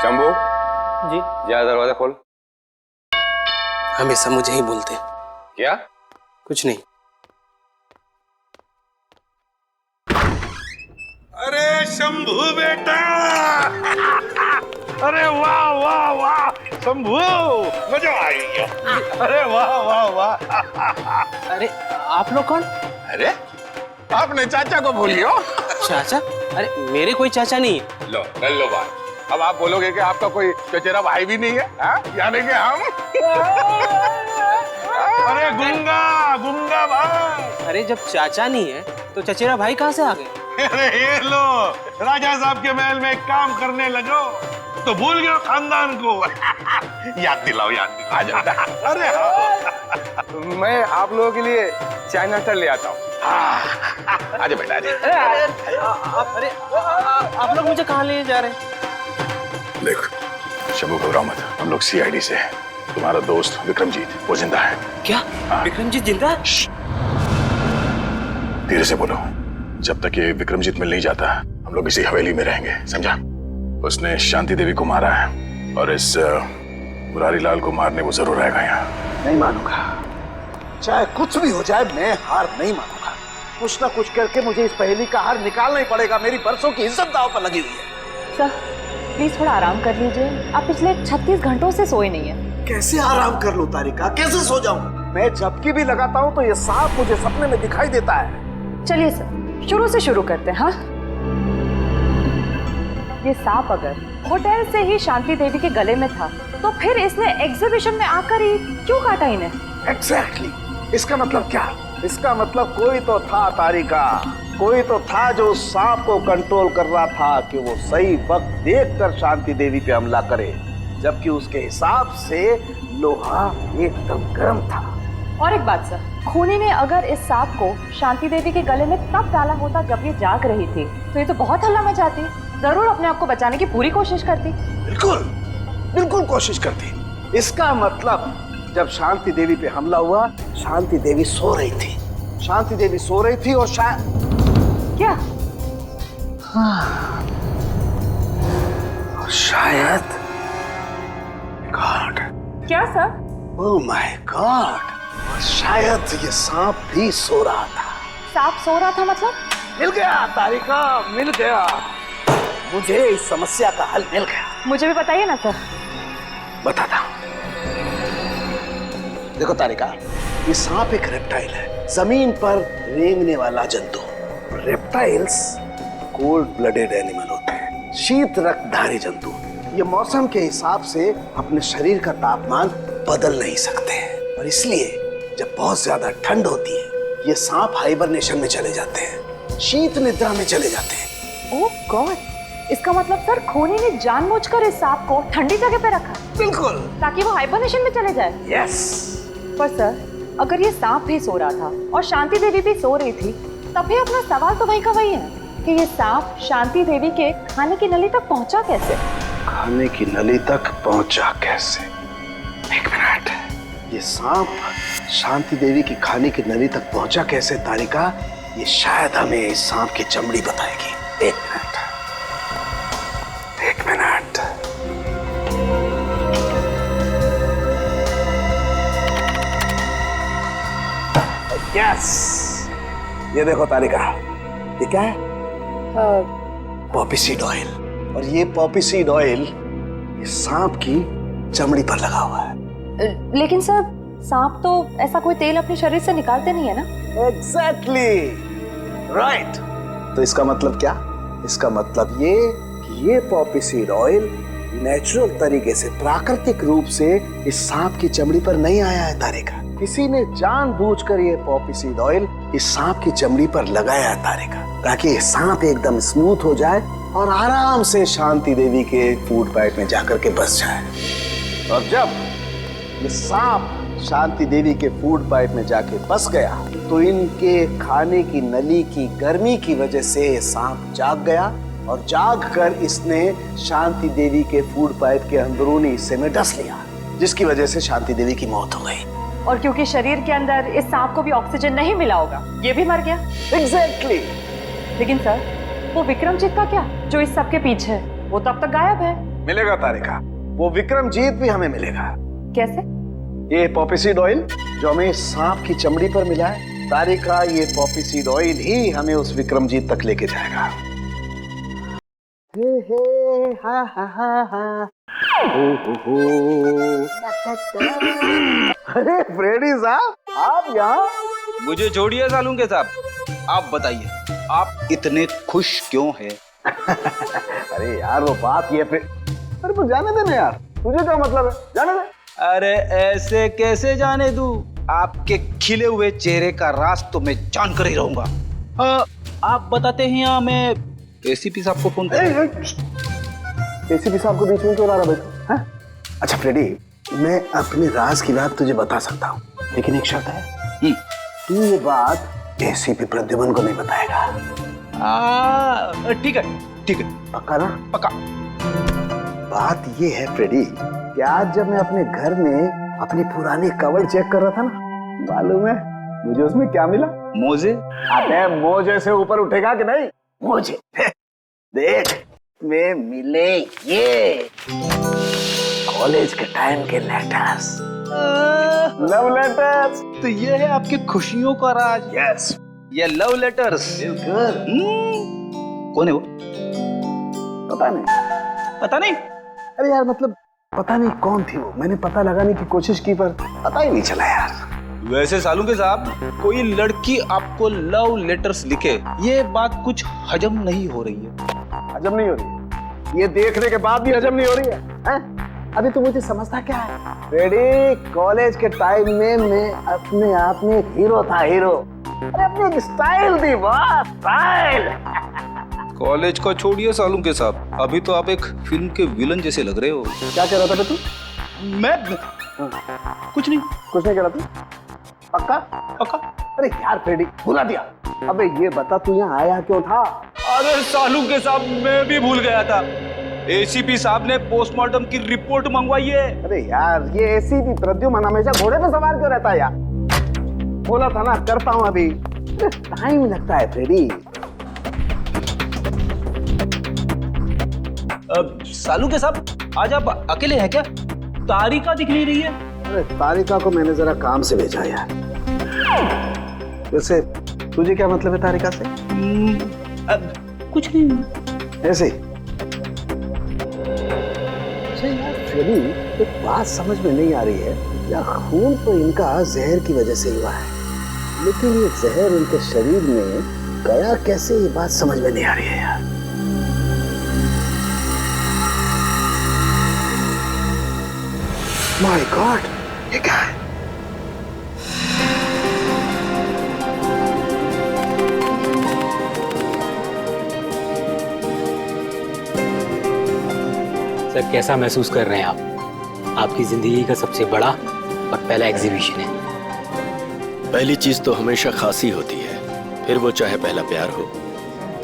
शंभू जी जा दरवाजा खोल। हमेशा मुझे ही बोलते। क्या? कुछ नहीं। अरे शंभू बेटा अरे वाह वाह वाह शंभू, मजा आ गया। अरे वाह वाह वाह। अरे आप लोग कौन? अरे आपने चाचा को भूलियो। चाचा? अरे मेरे कोई चाचा नहीं है। लो कर लो बात। अब आप बोलोगे कि आपका कोई चचेरा भाई भी नहीं है, यानी कि हम। अरे गुंगा गुंगा भाई। अरे जब चाचा नहीं है तो चचेरा भाई कहाँ से आ गए? अरे ये लो, राजा साहब के महल में काम करने लगो तो भूल गए खानदान को। याद दिलाओ याद दिलाओ। आ जाता। अरे मैं आप लोगों के लिए चाय नाश्ता ले आता हूँ। आजा बेटा आजा। अरे आप लोग मुझे कहाँ ले जा रहे हैं? देख शंभू घबराओ मत, हम लोग सीआईडी से हैं। तुम्हारा दोस्त विक्रमजीत वो जिंदा है। क्या? विक्रमजीत जिंदा है? धीरे से बोलो। जब तक ये विक्रमजीत मिल नहीं जाता हम लोग इसी हवेली में रहेंगे, समझा? उसने शांति देवी को मारा है और इस मुरारी लाल को मारने वो जरूर आएगा यहाँ। नहीं मानूंगा, चाहे कुछ भी हो जाए मैं हार नहीं मानूंगा। कुछ ना कुछ करके मुझे इस पहेली का हार निकालना ही पड़ेगा। मेरी बरसों की इज्जत दांव पर लगी हुई है। सर प्लीज थोड़ा आराम कर लीजिए, आप पिछले 36 घंटों से सोए नहीं है। कैसे आराम कर लूं तारिका, कैसे सो जाऊं? मैं झपकी भी लगाता हूं तो ये सांप मुझे सपने में दिखाई देता है। चलिए सर शुरू से शुरू करते हैं। हाँ, ये सांप अगर होटल से ही शांति देवी के गले में था तो फिर इसने एग्जीबिशन में आकर ही क्यों काटा इन्हें? एग्जैक्टली। इसका मतलब क्या? इसका मतलब कोई तो था तारिका, कोई तो था जो उस सांप को कंट्रोल कर रहा था कि वो सही वक्त देखकर शांति देवी पे हमला करे, जबकि उसके हिसाब से लोहा एकदम गर्म था। और एक बात सर, खूनी ने अगर इस सांप को शांति देवी के गले में तब डाला होता जब ये जाग रही थी तो ये तो बहुत हल्ला मचाती, जरूर अपने आप को बचाने की पूरी कोशिश करती। बिल्कुल बिल्कुल कोशिश करती। इसका मतलब जब शांति देवी पे हमला हुआ, शांति देवी सो रही थी। शांति देवी सो रही थी और क्या? हाँ। और शायद गॉड। क्या सर? ओह माय गॉड, शायद ये सांप भी सो रहा था। सांप सो रहा था मतलब? मिल गया तारिका, मिल गया। मुझे इस समस्या का हल मिल गया। मुझे भी बताइए ना सर। बताता हूं। देखो तारिका, ये सांप एक रेप्टाइल है, जमीन पर रेंगने वाला जंतु। रेप्टाइल्स कोल्ड ब्लडेड एनिमल होते हैं, शीत रक्तधारी जंतु। ये मौसम के हिसाब से अपने शरीर का तापमान बदल नहीं सकते हैं और इसलिए जब बहुत ज्यादा ठंड होती है ये सांप हाइबरनेशन में चले जाते हैं, शीत निद्रा में चले जाते हैं। ओह गॉड, इसका मतलब सर खूनी ने जानबूझकर इस सांप को ठंडी जगह पे रखा बिल्कुल, ताकि वो हाइबरनेशन में चले जाए। यस। पर सर अगर ये सांप भी सो रहा था और शांति देवी भी सो रही थी तब भी अपना सवाल तो वही का वही है कि ये सांप शांति देवी के खाने की नली तक पहुंचा कैसे? खाने की नली तक पहुंचा कैसे? एक मिनट, ये सांप शांति देवी की खाने की नली तक पहुंचा कैसे तारिका? ये शायद हमें इस सांप की चमड़ी बताएगी। एक मिनट, एक मिनट। यस, ये देखो तारिका, ये क्या है? Poppy seed oil. और ये पॉपी सीड ऑयल ये सांप की चमड़ी पर लगा हुआ है। लेकिन सर सांप तो ऐसा कोई तेल अपने शरीर से निकालते नहीं है ना? Exactly right. तो इसका मतलब क्या? इसका मतलब ये कि ये पॉपी सीड ऑयल नेचुरल तरीके से, प्राकृतिक रूप से इस सांप की चमड़ी पर नहीं आया है तारिका। किसी ने जानबूझकर ये पॉपी सीड ऑयल इस सांप की चमड़ी पर लगाया है तारिका, ताकि ये सांप एकदम स्मूथ हो जाए और आराम से शांति देवी के फूड पाइप में जाकर के बस जाए। और जब ये सांप शांति देवी के फूड पाइप में जाके बस गया तो इनके खाने की नली की गर्मी की वजह से ये सांप जाग गया और जाग कर इसने शांति देवी के फूड पाइप के अंदरूनी हिस्से में डस लिया, जिसकी वजह से शांति देवी की मौत हो गई। और क्योंकि शरीर के अंदर इस सांप को भी ऑक्सीजन नहीं मिला होगा, ये भी मर गया। एग्जैक्टली। लेकिन सर वो विक्रमजीत का क्या, जो इस सब के पीछे है? वो तब तक गायब है। मिलेगा तारिका, वो विक्रमजीत भी हमें मिलेगा। कैसे? ये पॉपी सीड ऑयल जो हमें सांप की चमड़ी पर मिला है, तारिका ये पॉपी सीड ऑयल ही हमें उस विक्रमजीत तक लेके जाएगा। हे हे हा हा हा हा हो। अरे फ्रेडी साहब, आप यहाँ? मुझे छोड़िए सालू के साहब, आप बताइए आप इतने खुश क्यों हैं? अरे यार वो बात ये अरे तो जाने देना यार, तुझे क्या मतलब है, जाने दे। अरे ऐसे कैसे जाने दूं? आपके खिले हुए चेहरे का राज तो मैं जान कर ही रहूंगा। आप बताते हैं या मैं एसीपी साहब को फोन करूं? एसीपी साहब को बीच में क्यों ला रहा भाई? अच्छा फ्रेडी, मैं अपने राज की बात तुझे बता सकता हूँ, लेकिन एक शर्त है, तू ये बात एसीपी प्रद्युमन को नहीं बताएगा। ठीक है ठीक है, पक्का ना? पक्का। बात ये है फ्रेडी कि आज जब मैं अपने घर में अपनी पुरानी कवर चेक कर रहा था ना, मालूम है मुझे उसमें क्या मिला? मोजे? अबे मोजे से ऊपर उठेगा कि नहीं? मोजे देख में मिले ये कॉलेज के टाइम के लेटर्स, लव लेटर्स। तो ये है आपकी खुशियों का राज? यस, ये लव लेटर्स। कौन है वो? पता नहीं। पता नहीं? अरे यार मतलब पता नहीं कौन थी वो, मैंने पता लगाने की कोशिश की पर पता ही नहीं चला यार। वैसे सालू के साहब, कोई लड़की आपको लव लेटर्स लिखे, ये बात कुछ हजम नहीं हो रही है। हजम नहीं हो रही है? ये देखने के बाद भी हजम नहीं हो रही है, हैं? अभी तो मुझे समझता क्या है रेडी, कॉलेज के टाइम में मैं अपने आप में एक हीरो था, हीरो। अरे अपनी एक स्टाइल थी, वाह स्टाइल। कॉलेज को छोड़िए सालू के साहब, अभी तो आप एक फिल्म के विलन जैसे लग रहे हो। क्या कह रहा था तू? मैं कुछ नहीं कह रहा तू? पक्का? पक्का। अरे यार फ्रेडी, भुला दिया। अबे ये बता तू यहाँ आया क्यों था? अरे सालू के साहब, मैं भी भूल गया था, एसीपी साहब ने पोस्टमार्टम की रिपोर्ट मंगवाई है। अरे यार ये एसीपी प्रद्युमन हमेशा घोड़े पे सवार क्यों रहता है यार? बोला था ना करता हूँ अभी, टाइम लगता है फ्रेडी। सालू के साहब, आज आप अकेले हैं क्या? तारिका दिख नहीं रही है। अरे तारिका को मैंने जरा काम से भेजा यार। वैसे तुझे क्या मतलब है तारिका से? कुछ नहीं, ऐसे ही। अच्छा यार फ्रेडी, एक बात समझ में नहीं आ रही है यार, खून तो इनका जहर की वजह से हुआ है, लेकिन ये जहर इनके शरीर में गया कैसे, ये बात समझ में नहीं आ रही है यार। माय गॉड, ये क्या है? सर कैसा महसूस कर रहे हैं आप? आपकी जिंदगी का सबसे बड़ा और पहला एग्जीबिशन है। पहली चीज तो हमेशा खासी होती है, फिर वो चाहे पहला प्यार हो,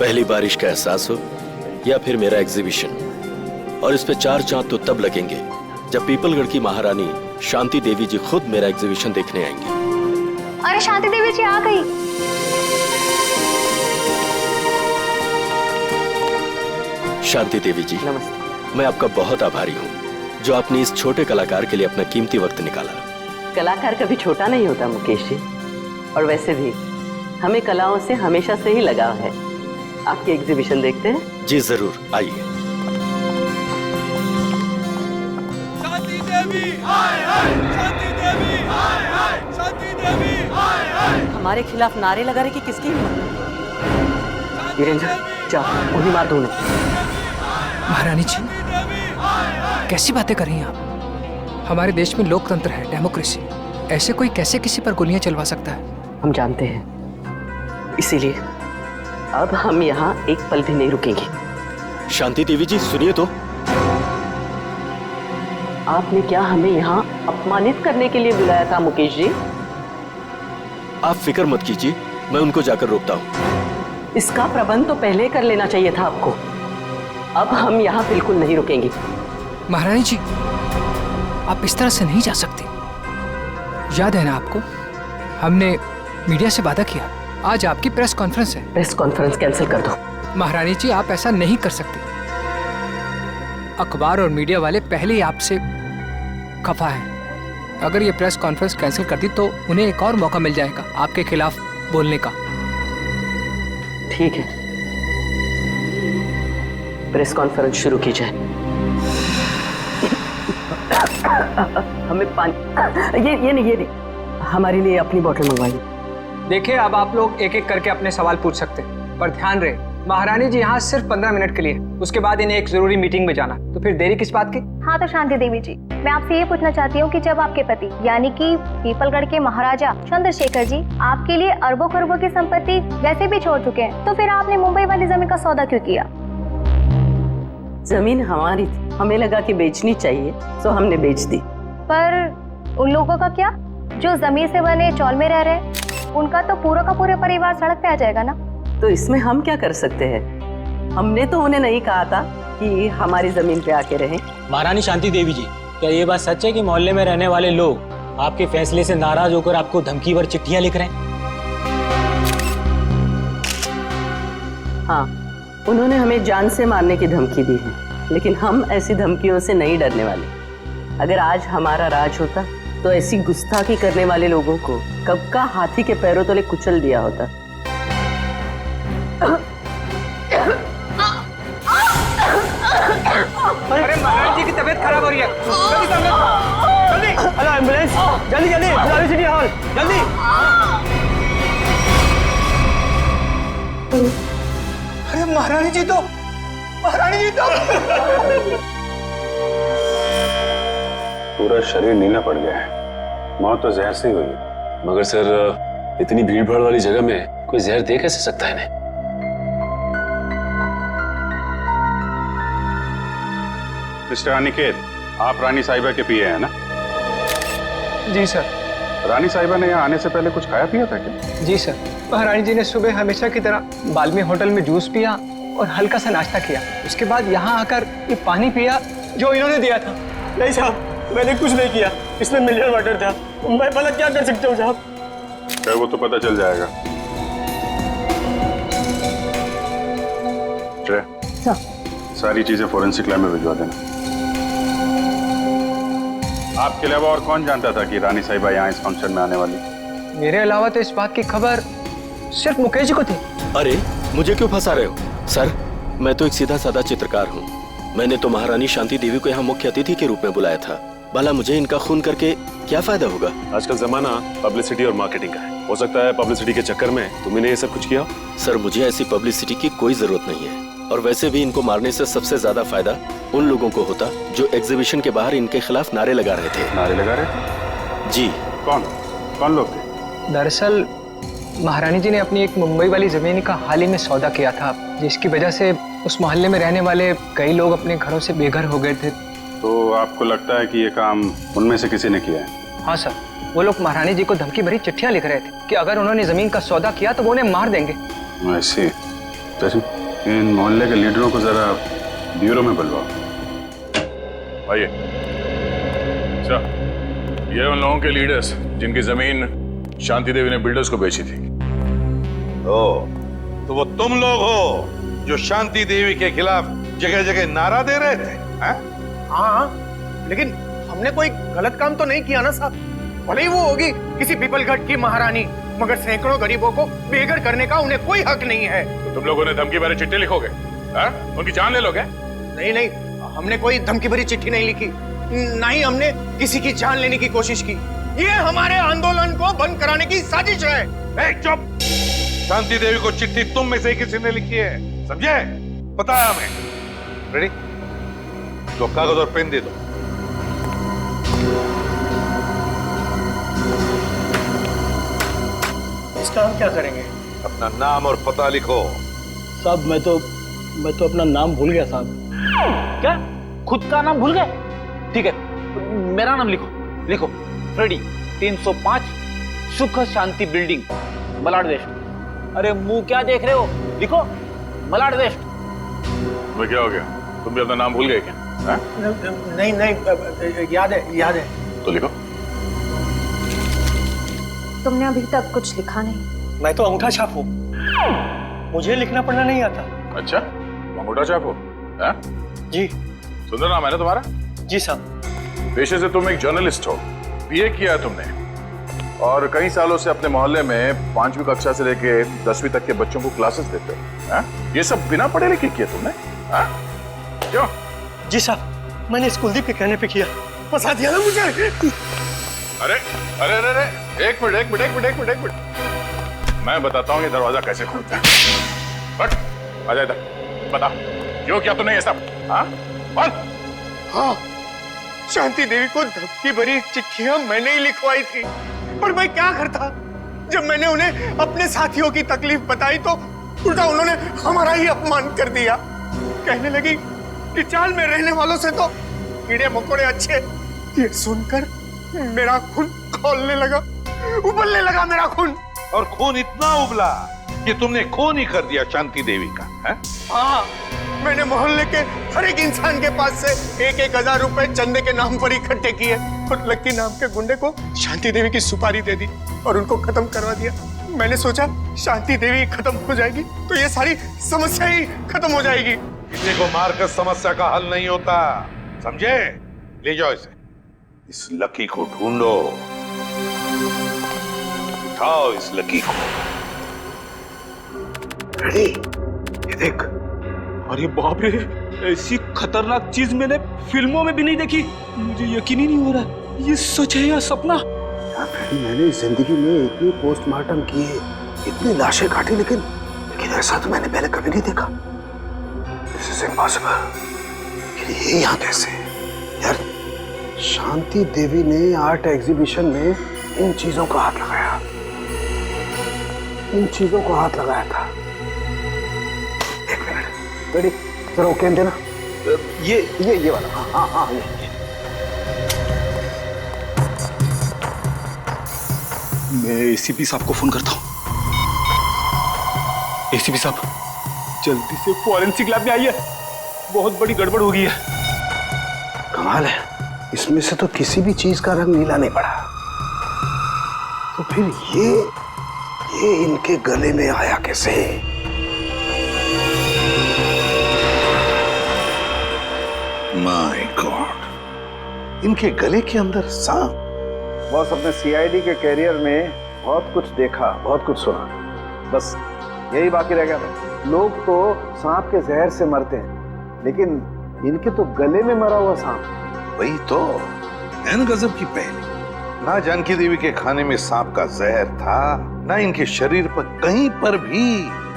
पहली बारिश का एहसास हो, या फिर मेरा एग्जीबिशन। और इस पे 4 चांद तो तब लगेंगे जब पीपलगढ़ की महारानी शांति देवी जी खुद मेरा एग्जीबिशन देखने आएंगी। अरे शांति देवी जी आ गई। शांति देवी जी, नमस्ते। मैं आपका बहुत आभारी हूँ जो आपने इस छोटे कलाकार के लिए अपना कीमती वक्त निकाला। कलाकार कभी छोटा नहीं होता मुकेश जी, और वैसे भी हमें कलाओं से हमेशा से ही लगाव है। आपकी एग्जीबिशन देखते हैं? जी जरूर, आइए। शांति देवी हाय हाय, शांति देवी हाय हाय, शांति देवी हाय हाय। हमारे खिलाफ नारे लगा रहे कि किसकी हिम्मत? वीरेंद्र जाओ उन्हें मार दो। महारानी जी, कैसी बातें कर रही हैं आप? हमारे देश में लोकतंत्र है, डेमोक्रेसी। ऐसे कोई कैसे किसी पर गोलियां चलवा सकता है? हम जानते हैं, इसीलिए अब हम यहाँ एक पल भी नहीं रुकेंगे। शांति देवी जी सुनिए तो। आपने क्या हमें यहाँ अपमानित करने के लिए बुलाया था मुकेश जी? आप फिक्र मत कीजिए, मैं उनको जाकर रोकता हूँ। इसका प्रबंध तो पहले कर लेना चाहिए था आपको। अब हम यहाँ बिल्कुल नहीं रुकेंगे। महारानी जी, आप इस तरह से नहीं जा सकती। याद है ना आपको, हमने मीडिया से वादा किया, आज आपकी प्रेस कॉन्फ्रेंस है। प्रेस कॉन्फ्रेंस कैंसिल कर दो। महारानी जी, आप ऐसा नहीं कर सकते। अखबार और मीडिया वाले पहले ही आपसे खफा हैं। अगर ये प्रेस कॉन्फ्रेंस कैंसिल कर दी तो उन्हें एक और मौका मिल जाएगा आपके खिलाफ बोलने का। ठीक है, प्रेस कॉन्फ्रेंस शुरू की जाए। हमें पानी, ये नहीं, हमारे लिए अपनी बोतल मंगवाइए। देखिए, अब आप लोग एक एक करके अपने सवाल पूछ सकते हैं, पर ध्यान रहे महारानी जी यहाँ सिर्फ 15 मिनट के लिए, उसके बाद इन्हें एक जरूरी मीटिंग में जाना, तो फिर देरी किस बात की? हाँ तो शांति देवी जी, मैं आपसे ये पूछना चाहती हूँ कि जब आपके पति यानी कि पीपलगढ़ के महाराजा चंद्रशेखर जी आपके लिए अरबों खरबों की संपत्ति वैसे भी छोड़ चुके हैं, तो फिर आपने मुंबई वाली जमीन का सौदा क्यों किया? जमीन हमारी थी, हमें लगा कि बेचनी चाहिए तो हमने बेच दी। पर उन लोगों का क्या जो जमीन से बने चौल में रह रहे, उनका तो पूरा का पूरा परिवार सड़क पे आ जाएगा ना। तो इसमें हम क्या कर सकते हैं? हमने तो उन्हें नहीं कहा था कि हमारी जमीन पे आके रहें। महारानी शांति देवी जी, क्या ये बात सच है कि मोहल्ले में रहने वाले लोग आपके फैसले से नाराज होकर आपको धमकी भर चिट्ठियां लिख रहे हैं? हाँ, उन्होंने हमें जान से मारने की धमकी दी है, लेकिन हम ऐसी धमकियों से नहीं डरने वाले। अगर आज हमारा राज होता तो ऐसी गुस्ताखी करने वाले लोगों को कब का हाथी के पैरों तले कुचल दिया होता। अरे महारानी जी की तबीयत खराब हो रही है, जल्दी हेलो एम्बुलेंस, जल्दी बुलाओ सिटी हॉल, जल्दी। अरे महारानी जी तो पूरा शरीर नीला पड़ गया है, मौत तो जहर से ही हुई है। मगर सर, इतनी भीड़ भाड़ वाली जगह में कोई जहर दे कैसे सकता है इन्हें? मिस्टर अनिकेत, आप रानी साहिबा के पीए हैं ना? जी सर। रानी साहिबा ने यहाँ आने से पहले कुछ खाया पिया था क्या? जी सर, महारानी जी ने सुबह हमेशा की तरह बाल्मी होटल में जूस पिया और हल्का सा नाश्ता किया, उसके बाद यहाँ आकर ये पानी पिया जो इन्होंने दिया था। नहीं साहब, मैंने कुछ नहीं किया, इसमें मिनरल वाटर था, मैं भला क्या कर सकता हूँ साहब? वो तो पता चल जाएगा। सारी चीजें फोरेंसिक लैब में भिजवा देना। आपके अलावा और कौन जानता था कि रानी साहिबा यहाँ इस फंक्शन में आने वाली? मेरे अलावा तो इस बात की खबर सिर्फ मुकेश जी को थी। अरे मुझे क्यों फंसा रहे हो? सर, मैं तो एक सीधा साधा चित्रकार हूँ। मैंने तो महारानी शांति देवी को यहाँ मुख्य अतिथि के रूप में बुलाया था। भला मुझे इनका खून करके क्या फायदा होगा? आजकल जमाना पब्लिसिटी और मार्केटिंग का है, हो सकता है पब्लिसिटी के चक्कर में तुमने ये सब कुछ किया। सर, मुझे ऐसी पब्लिसिटी की कोई जरूरत नहीं है, और वैसे भी इनको मारने से सबसे ज्यादा फायदा उन लोगों को होता जो एग्जीबिशन के बाहर इनके खिलाफ नारे लगा रहे थे। नारे लगा रहे? जी। कौन लोग थे? दरअसल महारानी जी ने अपनी एक मुंबई वाली जमीन का हाल ही में सौदा किया था, जिसकी वजह से उस मोहल्ले में रहने वाले कई लोग अपने घरों से बेघर हो गए थे। तो आपको लगता है कि ये काम उनमें से किसी ने किया है? हाँ सर, वो लोग महारानी जी को धमकी भरी चिट्ठियां लिख रहे थे कि अगर उन्होंने जमीन का सौदा किया तो वो उन्हें मार देंगे। ऐसे इन मोहल्ले के लीडरों को जरा ब्यूरो में बुलवाओ। आइए। अच्छा, ये उन लोगों के लीडर्स जिनकी जमीन शांति देवी ने बिल्डर्स को बेची थी। तो वो तुम लोग हो जो शांति देवी के खिलाफ जगह जगह नारा दे रहे थे? हाँ, लेकिन हमने कोई गलत काम तो नहीं किया ना साहब। भले ही वो होगी किसी पीपलगढ़ की महारानी, मगर सैकड़ों गरीबों को बेघर करने का उन्हें कोई हक नहीं है। तो तुम लोगों ने धमकी भरी चिट्ठी लिखोगे? उनकी जान ले लोगे? नहीं, हमने कोई धमकी भरी चिट्ठी नहीं लिखी, ना ही हमने किसी की जान लेने की कोशिश की। ये हमारे आंदोलन को बंद कराने की साजिश है। चुप! शांति देवी को चिट्ठी तुम में से किसी ने लिखी है, समझे? पता है हमें। रेडी? तो कागज और पेन दे दो। इसका हम क्या करेंगे? अपना नाम और पता लिखो। साहब, मैं तो अपना नाम भूल गया साहब। क्या? खुद का नाम भूल गए? ठीक है, मेरा नाम लिखो। फ्रेडी, 305 सुख शांति बिल्डिंग, मलाड वेस्ट। अरे मुंह क्या देख रहे हो? लिखो, मलाड वेस्ट। मैं क्या हो गया? तुम भी अपना नाम भूल गए क्या? नहीं, याद है। तो लिखो। तुमने अभी तक कुछ लिखा नहीं। मैं तो अंगूठा छाप हूँ, मुझे लिखना पढ़ना नहीं आता। अच्छा, अंगूठा छाप हो? जी, सुंदर नाम है ना तुम्हारा? जी साहब। पेशे से तुम एक जर्नलिस्ट हो, बीए किया है तुमने, और कई सालों से अपने मोहल्ले में 5वीं कक्षा से लेके 10वीं तक के बच्चों को क्लासेस देते हो। हाँ? ये सब बिना पढ़े लिखे किया तुमने? हाँ? क्यों? जी साहब, मैंने इस कुलदीप के कहने पे किया। फंसा दिया ना मुझे। अरे अरे अरे अरे, एक मिनट, मैं बताता हूँ ये दरवाजा कैसे खुलता है। बट आ जा इधर, बता क्यों किया तूने ये सब? हाँ बोल। हाँ, शांति देवी को धमकी भरी चिट्ठियां मैंने ही लिखवाई थी, पर मैं क्या करता? जब मैंने उन्हें अपने साथियों की तकलीफ बताई तो उल्टा उन्होंने हमारा ही अपमान कर दिया। कहने लगी कि चाल में रहने वालों से तो कीड़े मकोड़े अच्छे। ये सुनकर मेरा खून खौलने लगा, उबलने लगा मेरा खून। और खून इतना उबला कि तुमने खून ही कर दिया शांति देवी का, है? हाँ, मैंने मोहल्ले के हर एक इंसान के पास से 1,000 रुपए चंदे के नाम पर इकट्ठे किए और लक्की नाम के गुंडे को शांति देवी की सुपारी दे दी और उनको खत्म करवा दिया। मैंने सोचा शांति देवी खत्म हो जाएगी तो ये सारी समस्या ही खत्म हो जाएगी। किसी को मारकर समस्या का हल नहीं होता, समझे? ले जाओ इसे, इस लकी को ढूंढो, उठाओ इस लकी को। रेडी? ये देख। अरे बाप रे, ऐसी खतरनाक चीज मैंने फिल्मों में भी नहीं देखी। मुझे यकीन ही नहीं हो रहा ये सच है या सपना। यार फ्रेडी, मैंने जिंदगी में इतनी पोस्टमार्टम किए, इतनी लाशें काटी, लेकिन ऐसा तो मैंने पहले कभी नहीं देखा। This is impossible। ये यहाँ कैसे? यार शांति देवी ने आर्ट एग्जीबिशन में इन चीजों को हाथ लगाया, इन चीजों को हाथ लगाया था। एक मिनट, रेडी? जरा वो कैन देना। ये वाला। हाँ हाँ ये। मैं एसीपी साहब को फोन करता हूँ। एसीपी साहब, जल्दी से फॉरेंसिक लैब में आइए, बहुत बड़ी गड़बड़ हो गई है। कमाल है, इसमें से तो किसी भी चीज का रंग नीला नहीं पड़ा। तो फिर ये इनके गले में आया कैसे? माय गॉड, इनके गले के अंदर सांप। बॉस, अपने सीआईडी के कैरियर में बहुत कुछ देखा, बहुत कुछ सुना, बस यही बाकी रह गया था। लोग तो सांप के जहर से मरते हैं, लेकिन इनके तो गले में मरा हुआ सांप। वही तो एन गजब की पहली। ना जानकी देवी के खाने में सांप का जहर था, ना इनके शरीर पर कहीं पर भी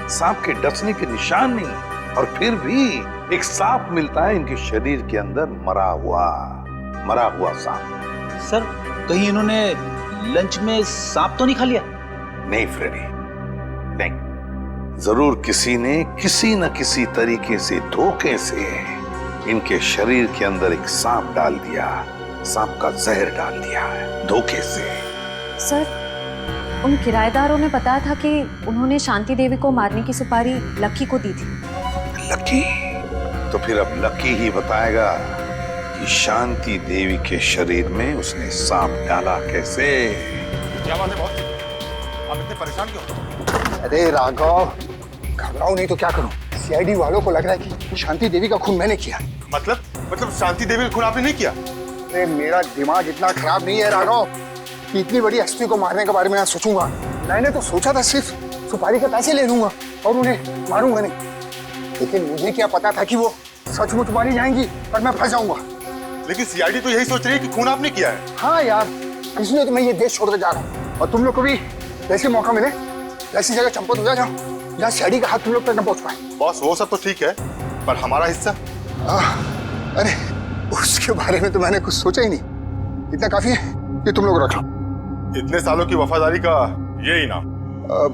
सांप के डसने के निशान नहीं, और फिर भी एक सांप मिलता है इनके शरीर के अंदर, मरा हुआ सांप। सर, कहीं इन्होंने लंच में सांप तो नहीं खा लिया? नहीं फ्रेडी, नहीं। जरूर किसी ने किसी न किसी तरीके से, धोखे से इनके शरीर के अंदर एक सांप डाल दिया, सांप का जहर डाल दिया है, धोखे से। सर, उन किराएदारों ने बताया था कि उन्होंने शांति देवी को मारने की सुपारी लक्की को दी थी। लक्की? तो फिर अब लक्की ही बताएगा कि शांति देवी के शरीर में उसने सांप डाला कैसे। क्या बात है बॉस, आप इतने परेशान क्यों? अरे राघव, घबराओ नहीं तो क्या करूं? सीआईडी वालों को लग रहा है कि शांति देवी का खून मैंने किया। मतलब शांति देवी का खून आपने नहीं किया? अरे मेरा दिमाग इतना खराब नहीं है राघव कि इतनी बड़ी हस्ती को मारने के बारे में सोचूंगा। मैंने तो सोचा था सिर्फ सुपारी के पैसे ले लूंगा और उन्हें मारूंगा नहीं, लेकिन मुझे क्या पता था कि वो सचमुच मारी जाएंगी और मैं फंस जाऊंगा। लेकिन सीआईडी तो यही सोच रही है कि खून आपने किया है। हाँ यार, इसलिए तो मैं ये देश छोड़कर जा रहा हूँ, और तुम लोग को भी ऐसे मौका मिले ऐसी जगह चंपत हो जाओ जहाँ सीआईडी का हाथ तुम लोग तक न पहुंच पाए। बॉस, वो सब तो ठीक है, पर हमारा हिस्सा? अरे उसके बारे में तो मैंने कुछ सोचा ही नहीं। इतना काफी है कि तुम लोग रख लो। इतने सालों की वफादारी का ये इनाम। अब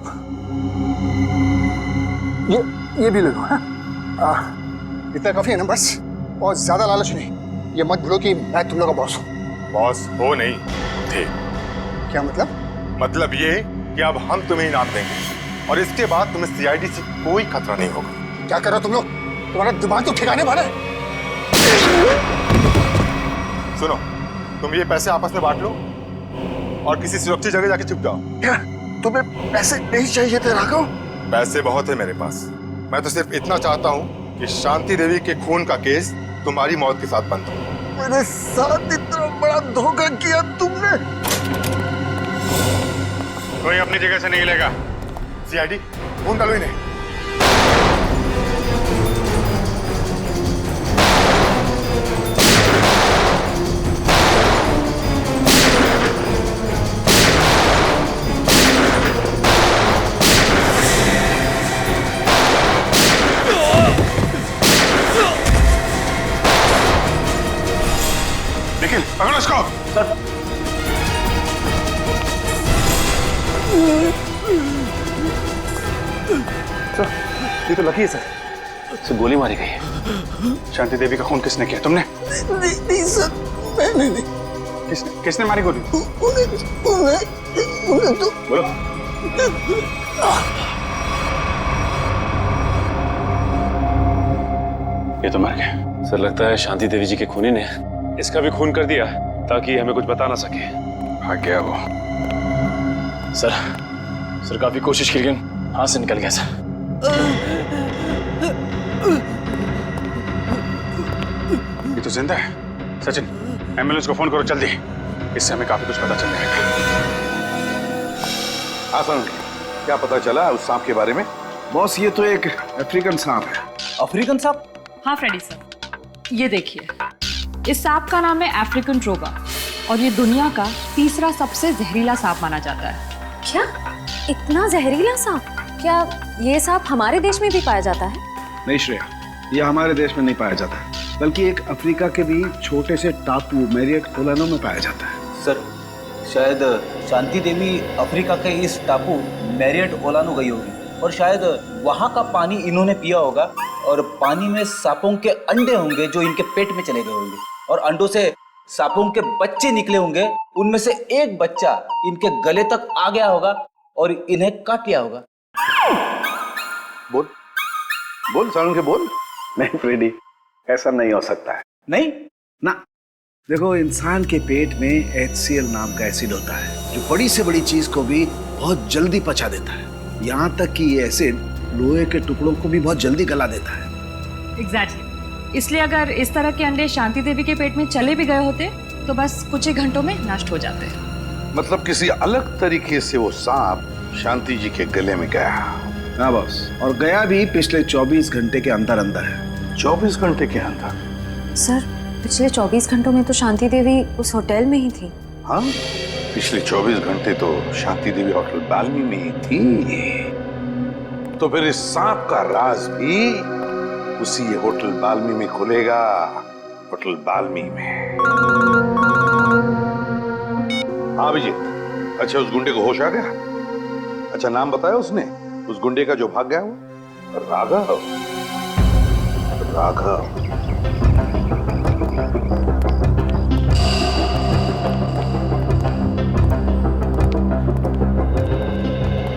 ये भी ले लो। इतना काफी है ना, बस बहुत ज्यादा लालच नहीं। ये मत भूलो कि मैं तुम लोग का बॉस हूँ। बॉस हो नहीं थे। क्या मतलब? मतलब ये कि अब हम तुम्हें इनाम देंगे और इसके बाद तुम्हें सीआईडी से कोई खतरा नहीं होगा। क्या कर रहे हो तुम लोग? तुम्हारा दिमाग तो ठिकाने भरा है। सुनो, तुम ये पैसे आपस में बांट लो और किसी सुरक्षित जगह जाके छुप जाओ। क्या तुम्हें पैसे नहीं चाहिए थे राघव? पैसे बहुत है मेरे पास। मैं तो सिर्फ इतना चाहता हूँ कि शांति देवी के खून का केस तुम्हारी मौत के साथ बंद हो। मेरे साथ इतना बड़ा धोखा किया तुमने। कोई अपनी जगह से नहीं हिलेगा। सीआईडी ढूंढ डालो इन्हें। निखिल पकड़ो इसको। सर ये तो लकी है सर। से गोली मारी गई है। शांति देवी का खून किसने किया? तुमने? नहीं सर, मैंने नहीं। किसने मारी गोली? उन्हें तो बोलो। ये तो मर गया। सर लगता है शांति देवी जी के खूनी ने इसका भी खून कर दिया ताकि हमें कुछ बता ना सके। भाग गया वो। सर काफी कोशिश की लेकिन हाथ से निकल गया सर। ये तो जिंदा है। सचिन एम्बुलेंस को फोन करो जल्दी, इससे हमें काफी कुछ पता चल जाएगा। आसान, क्या पता चला उस सांप के बारे में? बॉस ये तो एक अफ्रीकन सांप है। अफ्रीकन सांप? हाँ फ्रेडी सर, ये देखिए, इस सांप का नाम है अफ्रीकन ट्रोगा और ये दुनिया का तीसरा सबसे जहरीला सांप माना जाता है। क्या इतना जहरीला सांप? क्या ये सांप हमारे देश में भी पाया जाता है? नहीं श्रेया, ये हमारे देश में नहीं पाया जाता, बल्कि एक अफ्रीका के भी छोटे से टापू मैरियट ओलानो में पाया जाता है। सर शायद शांति देवी अफ्रीका के इस टापू मैरियट ओलानो गई होगी और शायद वहाँ का पानी इन्होंने पिया होगा और पानी में सांपों के अंडे होंगे जो इनके पेट में चले गए होंगे और अंडों से सांपों के बच्चे निकले होंगे। उनमें से एक बच्चा इनके गले तक आ गया होगा और इन्हें काट लिया होगा। बोल बोल सारुण के बोल। नहीं फ्रेडी, ऐसा नहीं हो सकता है। नहीं ना, देखो इंसान के पेट में HCl नाम का एसिड होता है जो बड़ी से बड़ी चीज को भी बहुत जल्दी पचा देता है। यहाँ तक कि ये एसिड लोहे के टुकड़ों को भी बहुत जल्दी गला देता है। एग्जैक्टली, इसलिए अगर इस तरह के अंडे शांति देवी के पेट में चले भी गए होते तो बस कुछ ही घंटों में नष्ट हो जाते। मतलब किसी अलग तरीके से वो सांप शांति जी के गले में गया। हाँ बॉस, और गया भी पिछले 24 घंटे के अंदर अंदर है। 24 घंटे के अंदर? सर पिछले 24 घंटों में तो शांति देवी उस होटल में ही थी। हाँ, पिछले 24 घंटे तो शांति देवी होटल बाल्मी में ही थी। तो फिर इस सांप का राज भी उसी होटल बाल्मी में खुलेगा। होटल बाल्मी में। हाँ अभिजीत, अच्छा उस गुंडे को होश आ गया? अच्छा नाम बताया उसने उस गुंडे का जो भाग गया वो? राघव। राघव।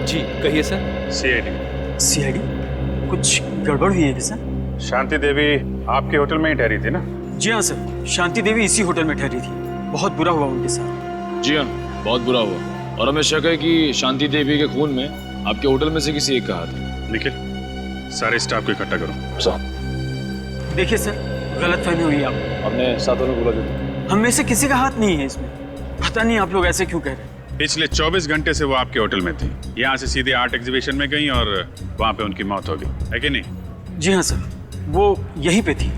जी कहिए सर। सीआईडी कुछ गड़बड़ हुई है क्या सर? शांति देवी आपके होटल में ही ठहरी थी ना? जी हाँ सर, शांति देवी इसी होटल में ठहरी थी। बहुत बुरा हुआ उनके साथ। जी हाँ, बहुत बुरा हुआ और हमें शक है कि शांति देवी के खून में आपके होटल में से किसी एक का हाथ है। निखिल, सारे स्टाफ को इकट्ठा करो। सर देखिए सर, गलतफहमी हुई आप। हमने साथों में बोला जो हम में से किसी का हाथ नहीं है इसमें। पता नहीं आप लोग ऐसे क्यों कह रहे हैं। पिछले 24 घंटे से वो आपके होटल में थी। यहाँ से सीधे आर्ट एग्जीबिशन में गई और वहाँ पे उनकी मौत हो गई, है कि नहीं? जी हाँ सर, वो यहीं पे थी।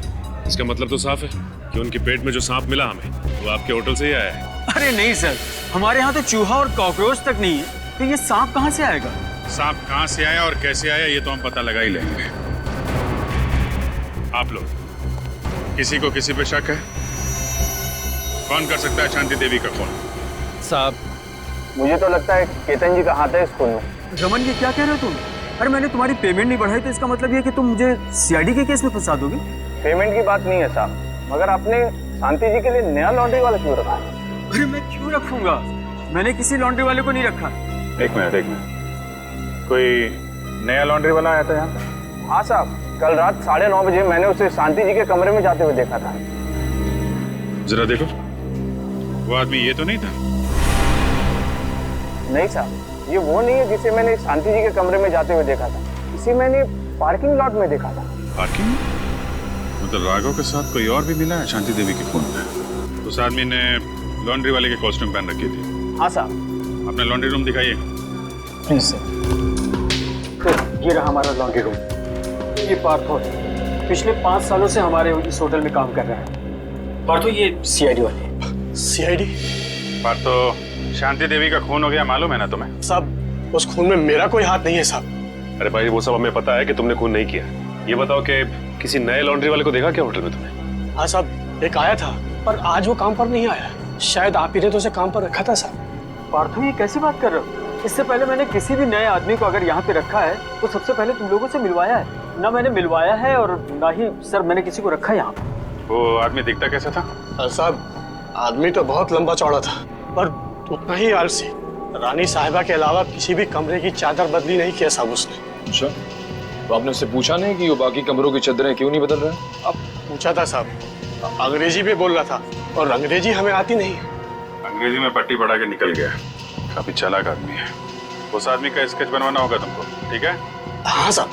इसका मतलब तो साफ है कि उनके पेट में जो सांप मिला हमें वो आपके होटल से ही आया है। अरे नहीं सर, हमारे यहाँ तो चूहा और कॉकरोच तक नहीं है, तो ये सांप कहाँ से आएगा? सांप कहाँ से आया और कैसे आया ये तो हम पता लगा ही लेंगे। आप लोग किसी को किसी पे शक है? कौन कर सकता है शांति देवी का खून? साहब मुझे तो लगता है केतन जी का हाथ है इस खून में। रमन जी क्या कह रहे हो तुम? अरे मैंने तुम्हारी पेमेंट नहीं बढ़ाई तो इसका मतलब ये कि तुम मुझे सीआईडी के केस में फंसा दोगे? पेमेंट की बात नहीं है साहब, मगर आपने शांति जी के लिए नया लॉन्ड्री वाला क्यों रखा है? अरे मैं क्यों रखूंगा? मैंने किसी लॉन्ड्री वाले को नहीं रखा। एक मिनट, कोई नया लॉन्ड्री वाला आया था यहाँ पे? हाँ साहब, कल रात 9:30 बजे मैंने उसे शांति जी के कमरे में जाते हुए देखा था। जरा देखो, वो आदमी ये तो नहीं था? नहीं साहब, ये वो नहीं है जिसे मैंने शांति जी के कमरे में जाते हुए देखा था। इसे मैंने पार्किंग लॉट में देखा था। पार्किंग? मतलब राघव के साथ कोई और भी मिला है शांति देवी के खून में? उस आदमी ने लॉन्ड्री वाले के कॉस्ट्यूम पहन रखी थी। हाँ साहब। अपना लॉन्ड्री रूम दिखाइए। Please sir. ये रहा हमारा लॉन्ड्री रूम। ये पार्थो है, पिछले 5 सालों से हमारे इस होटल में काम कर रहे हैं। पार्थो ये सीआईडी वाले। सीआईडी? पार्थो, शांति देवी का खून हो गया मालूम है ना तुम्हें? साहब उस खून में मेरा कोई हाथ नहीं है साहब। अरे भाई वो सब हमें पता है कि तुमने खून नहीं किया। ये बताओ कि किसी नए लॉन्ड्री वाले को देखा क्या होटल में तुमने? हाँ साहब, एक आया था पर आज वो काम पर नहीं आया। शायद आप ही ने तो उसे काम पर रखा था साहब। पार्थो ये कैसी बात कर रहे हो? इससे पहले मैंने किसी भी नए आदमी को अगर यहाँ पे रखा है तो सबसे पहले तुम लोगों से मिलवाया है। ना मैंने मिलवाया है और ना ही सर मैंने किसी को रखा है यहाँ पे। वो आदमी दिखता कैसा था? साहब आदमी तो बहुत लंबा चौड़ा था पर उतना ही आलसी। रानी साहिबा के अलावा किसी भी कमरे की चादर बदली नहीं किया साहब उसने। अच्छा, तो आपने उससे पूछा नहीं कि वो बाकी कमरों की चादरें क्यों नहीं बदल रहा है? अब पूछा था साहब, अंग्रेजी भी बोल रहा था और अंग्रेजी हमें आती नहीं। अंग्रेजी में पट्टी पढ़ा के निकल गया। काफी चालाक आदमी है। उस आदमी का स्केच बनवाना होगा तुमको, ठीक है? हाँ साहब।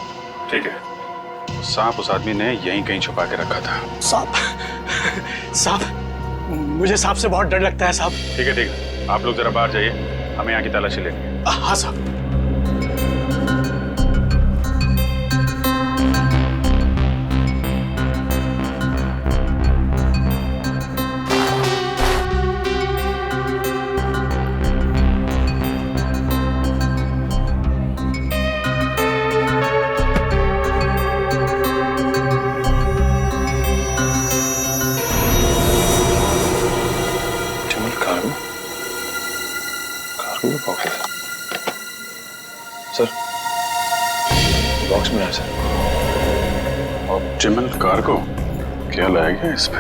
ठीक है। सांप उस आदमी ने यहीं कहीं छुपा के रखा था। साहब मुझे सांप से बहुत डर लगता है साहब। ठीक है ठीक है, आप लोग जरा बाहर जाइए, हमें यहाँ की तलाशी लेनी है। हाँ साहब। सर बॉक्स में है सर। ऑप्टिमल कार्गो क्या लाया गया इसमें?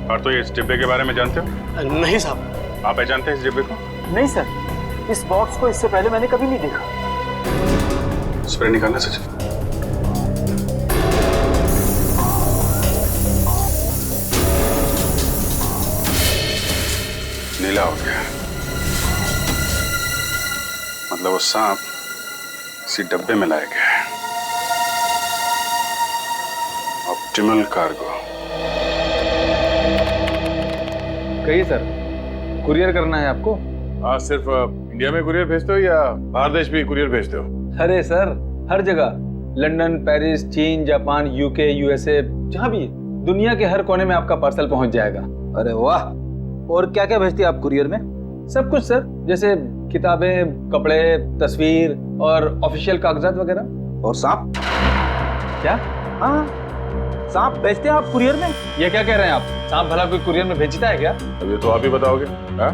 और तो ये इस डिब्बे के बारे में जानते हो? नहीं साहब। आप पहचानते हैं इस डिब्बे को? नहीं सर, इस बॉक्स को इससे पहले मैंने कभी नहीं देखा। स्प्रे निकालना सचिन। नीला हो गया, मतलब वो सांप इसी डब्बे में लाया गया है। Optimal cargo. कहिए सर, कुरियर करना है आपको? हाँ, सिर्फ इंडिया में कुरियर भेजते हो या बाहर देश भी कुरियर भेजते हो? अरे सर, हर जगह, लंदन, पेरिस, चीन, जापान, यूके, यूएसए, जहाँ भी, दुनिया के हर कोने में आपका पार्सल पहुंच जाएगा। अरे वाह! और क्या क्या भेजती है आप कुरियर में? सब कुछ सर, जैसे किताबें, कपड़े, तस्वीर और ऑफिशियल कागजात वगैरह। और सांप? क्या? हाँ, सांप भेजते हैं आप कुरियर में? ये क्या कह रहे हैं आप? सांप भला कोई कुरियर में भेजता है क्या? अब ये तो आप ही बताओगे। हाँ?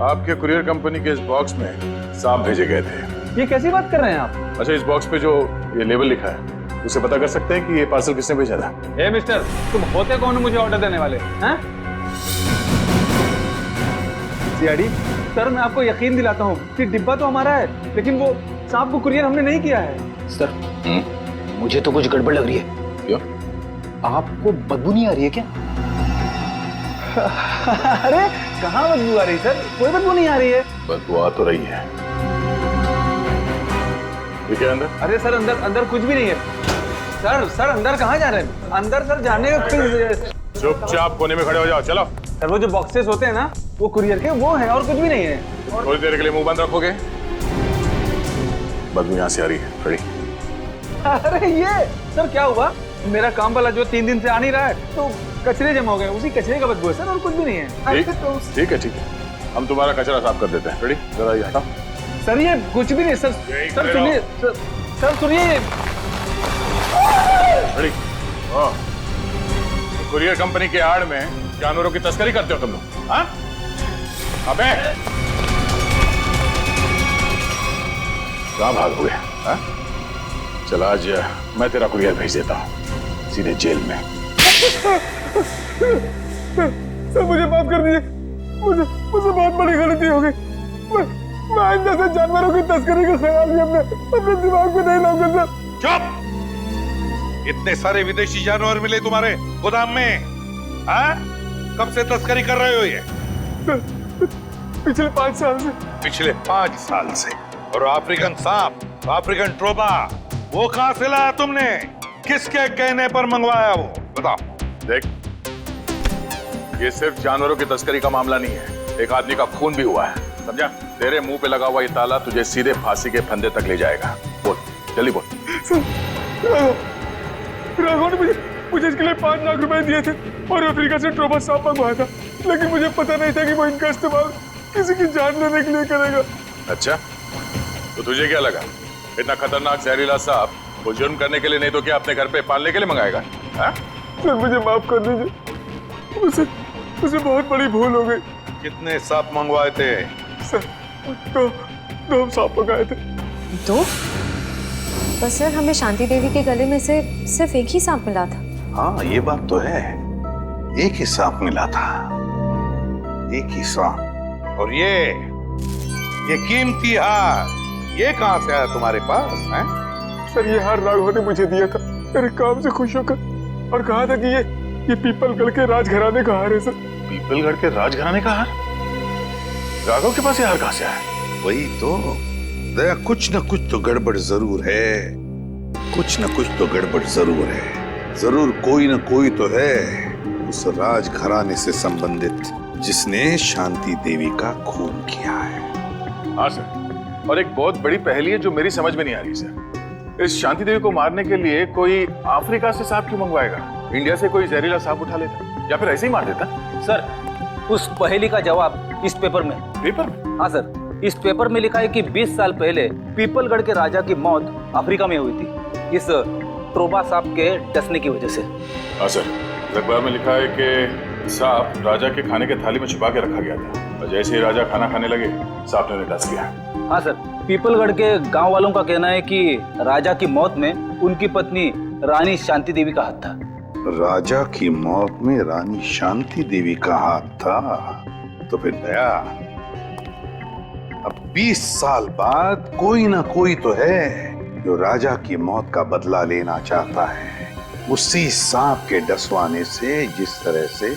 आपके कुरियर कंपनी के इस बॉक्स में सांप भेजे गए थे। ये कैसी बात कर रहे हैं आप? अच्छा, इस बॉक्स पे जो ये लेबल लिखा है उसे पता कर सकते हैं कि ये पार्सल किसने भेजा था? ए मिस्टर, तुम होते कौन हो मुझे ऑर्डर देने वाले? हैं? सीआईडी सर, मैं आपको यकीन दिलाता हूँ कि डिब्बा तो हमारा है, लेकिन वो सांप को कुरियर हमने नहीं किया है। सर, मुझे तो कुछ गड़बड़ लग रही है। क्यों? आपको बदबू नहीं आ रही है क्या? अरे कहाँ बदबू आ रही है सर? कोई बदबू नहीं आ रही है। बदबू आ तो रही है। ये क्या अंदर? अरे सर, अंदर अंदर कुछ भी नहीं है। सर अंदर कहाँ जा रहे हैं? अंदर सर जाने का। चुपचाप कोने में खड़े हो जाओ, चलो। सर वो जो बॉक्सेस होते हैं ना, वो कुरियर के वो है और कुछ भी नहीं है। थोड़ी देर के लिए मुंह बंद रखोगे? बदबू यहाँ से आ रही है। खड़ी। अरे ये सर क्या हुआ? मेरा काम वाला जो 3 दिन से आ नहीं रहा है, तो कचरे जमा हो गए, उसी कचरे का बदबू है सर, और कुछ भी नहीं है। ठीक है, हम तुम्हारा कचरा साफ कर देते हैं। रेडी? जरा ये हटाओ। सर ये कुछ भी नहीं सर। सर सुनिए, सर सुनिए। रेडी? कुरियर कंपनी के आड़ में जानवरों की तस्करी करते हो तुम लोग? हाँ? अबे कहाँ भाग हो गए? हाँ? चल आज मैं तेरा कुरियर भेज देता हूँ सीधे जेल में। सर मुझे माफ कर दीजिए, मुझे बहुत बड़ी गलती हो गई। मैं आइंदा से जानवरों की तस्करी का ख्याल भी अपने दिमाग में नहीं लाऊंगा सर। चुप! इतने सारे विदेशी जानवर मिले तुम्हारे गोदाम में, हाँ? कब से तस्करी कर रहे हो ये? पिछले 5 साल से। पिछले 5 साल से? और अफ्रीकन सांप, अफ्रीकन ट्रोबा, वो कहां से लाया तुमने? किसके कहने पर मंगवाया वो? बताओ। देख, ये सिर्फ जानवरों की तस्करी का मामला नहीं है, एक आदमी का खून भी हुआ है, समझा? तेरे मुंह पे लगा हुआ ये ताला तुझे सीधे फांसी के फंदे तक ले जाएगा। बोल, जल्दी बोल। राघव ने मुझे इसके लिए 5 लाख रुपए दिए थे और अफ्रीका से ट्रोमा सांप मंगवाया था, लेकिन मुझे पता नहीं था कि वो इनका इस्तेमाल किसी की जान लेने के लिए करेगा। अच्छा, तो तुझे क्या लगा इतना खतरनाक जहरीला सांप वो जुर्म करने के लिए नहीं तो क्या अपने घर पे पालने के लिए मंगाएगा? हाँ? सर मुझे माफ कर दीजिए, मुझसे बहुत बड़ी भूल हो गई। कितने सांप मंगवाए थे? सर दो सांप मंगाए थे। 2? बस सर, हमें शांति देवी के गले में से सिर्फ एक ही सांप मिला था। हाँ ये बात तो है, एक ही सांप मिला था, एक ही सांप। और ये कीमती हार ये कहां से आया तुम्हारे पास है? सर ये हार राघव ने मुझे दिया था मेरे काम से खुश होकर, और कहा था कि ये पीपलगढ़ के राजघराने का हार है सर। पीपलगढ़ के राजघराने का हार? राघव के पास ये हार कहां से आया? वही तो दया, कुछ न कुछ तो गड़बड़ जरूर है, कुछ न कुछ तो गड़बड़ जरूर है, जरूर कोई न कोई तो है उस राजघराने से संबंधित जिसने शांति देवी का खून किया है। हाँ सर, और एक बहुत बड़ी पहेली है जो मेरी समझ में नहीं आ रही सर। इस शांति देवी को मारने के लिए कोई अफ्रीका से सांप क्यों मंगवाएगा? इंडिया से कोई जहरीला सांप उठा लेता या फिर ऐसे ही मार देता? सर, उस पहेली का जवाब इस पेपर में। पेपर में? हाँ सर, इस पेपर में लिखा है कि 20 साल पहले पीपलगढ़ के राजा की मौत अफ्रीका में हुई थी, इस ट्रोबा सांप के डसने की वजह से। हाँ सर, अखबार में लिखा है कि सांप राजा के खाने के थाली में छुपा के रखा गया था, और जैसे ही राजा खाना खाने लगे सांप ने उन्हें डस लिया। हाँ सर, पीपलगढ़ के गांव वालों का कहना है कि राजा की मौत में उनकी पत्नी रानी शांति देवी का हाथ था। राजा की मौत में रानी शांति देवी का हाथ था? तो फिर दया, अब 20 साल बाद कोई ना कोई तो है जो राजा की मौत का बदला लेना चाहता है, उसी सांप के डसवाने से जिस तरह से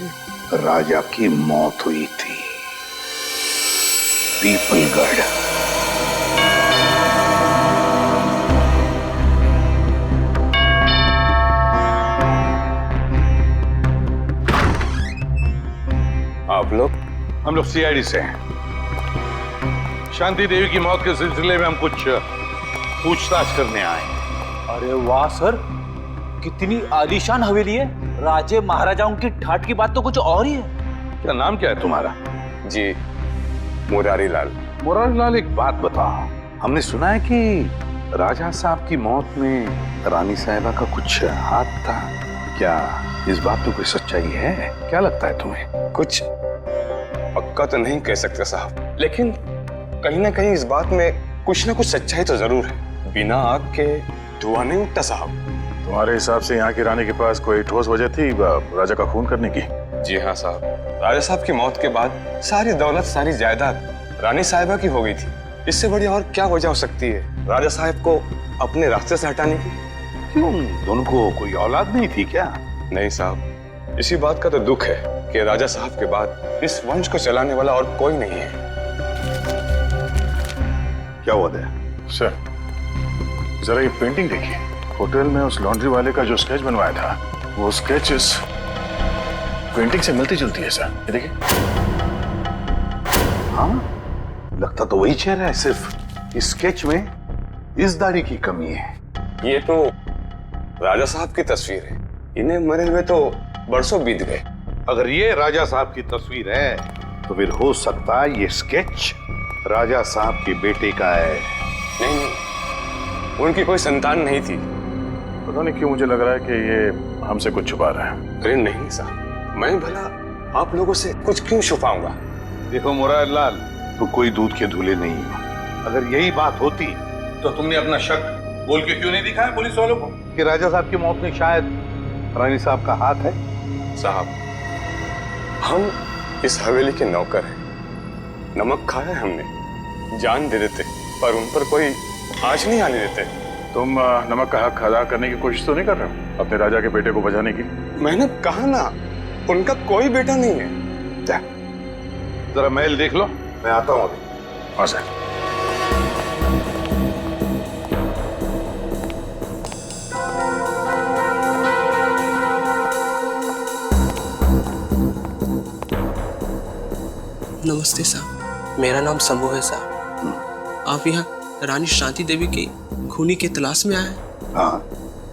राजा की मौत हुई थी। पीपलगढ़। आप लोग? हम लोग सीआईडी से हैं। शांति देवी की मौत के सिलसिले में हम कुछ पूछताछ करने आए। अरे वाह सर, कितनी आलीशान हवेली है, राजे महाराजाओं की ठाट की बात तो कुछ और ही है। क्या नाम क्या है तुम्हारा? जी, मुरारी लाल। मुरारी लाल, एक बात बताओ, हमने सुना है कि राजा साहब की मौत में रानी साहिबा का कुछ हाथ था, क्या इस बात में कोई सच्चाई है? क्या लगता है तुम्हें? कुछ पक्का तो नहीं कह सकते साहब, लेकिन कहीं ना कहीं इस बात में कुछ ना कुछ सच्चाई तो जरूर है। बिना आग के धुआं नहीं उठता साहब। तुम्हारे हिसाब से यहाँ की रानी के पास कोई ठोस वजह थी राजा का खून करने की? जी हाँ साहब, राजा साहब की मौत के बाद सारी दौलत, सारी जायदाद रानी साहिबा की हो गई थी। इससे बड़ी और क्या वजह हो सकती है राजा साहब को अपने रास्ते से हटाने की? क्यों, दोनों को कोई औलाद नहीं थी क्या? नहीं साहब, इसी बात का तो दुख है कि राजा साहब के बाद इस वंश को चलाने वाला और कोई नहीं है। क्या हुआ था? सर, जरा ये पेंटिंग देखिए, होटल में उस लॉन्ड्री वाले का जो स्केच बनवाया था, वो स्केच इस पेंटिंग से मिलती जुलती है सर। ये देखिए। हाँ, लगता तो वही चेहरा है, सिर्फ इस स्केच में इस दाढ़ी की कमी है। ये तो राजा साहब की तस्वीर है, इन्हें मरे हुए तो बरसों बीत गए। अगर ये राजा साहब की तस्वीर है तो फिर हो सकता है ये स्केच राजा साहब के बेटे का है। नहीं नहीं, उनकी कोई संतान नहीं थी। पता नहीं क्यों मुझे लग रहा है कि ये हमसे कुछ छुपा रहा है। अरे नहीं साहब, मैं भला आप लोगों से कुछ क्यों छुपाऊंगा? देखो मुरारी लाल, तुम कोई दूध के धुले नहीं हो। अगर यही बात होती तो तुमने अपना शक बोल के क्यों नहीं दिखाया पुलिस वालों को कि राजा साहब की मौत में शायद रानी साहब का हाथ है? साहब, हम इस हवेली के नौकर हैं। नमक खाया हमने, जान दे देते, पर उन पर कोई आंच नहीं आने देते। तुम नमक का हक अदा करने की कोशिश तो नहीं कर रहे हो अपने राजा के बेटे को बचाने की? मैंने कहा ना, उनका कोई बेटा नहीं है। जरा महल देख लो, मैं आता हूँ अभी। हाँ सर। नमस्ते साहब, मेरा नाम शंभू है साहब। आप यहाँ रानी शांति देवी की खूनी की तलाश में आए हैं? हाँ,